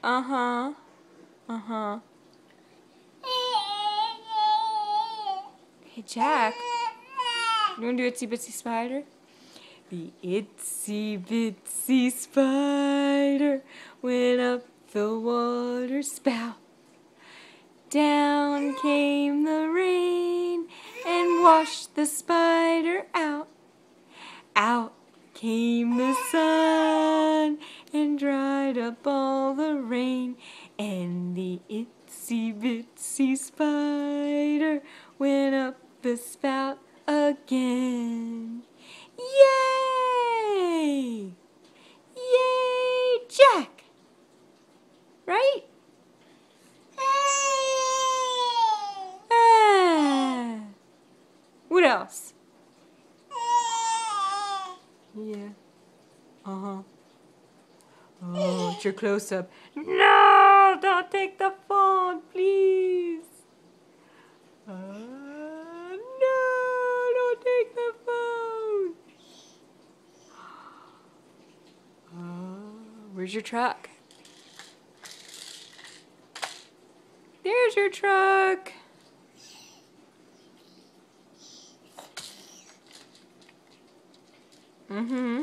Uh-huh. Uh-huh. Hey, Jack. You want to do Itsy Bitsy Spider? The itsy bitsy spider went up the water spout. Down came the rain and washed the spider out. Out came the sun and dried up all the rain. And the itsy bitsy spider went up the spout again. Yay! Yay, Jack! Right? Ah. What else? Yeah. Uh-huh. Oh, it's your close-up. No! Don't take the phone, please! No! Don't take the phone! Where's your truck? There's your truck! Mm-hmm.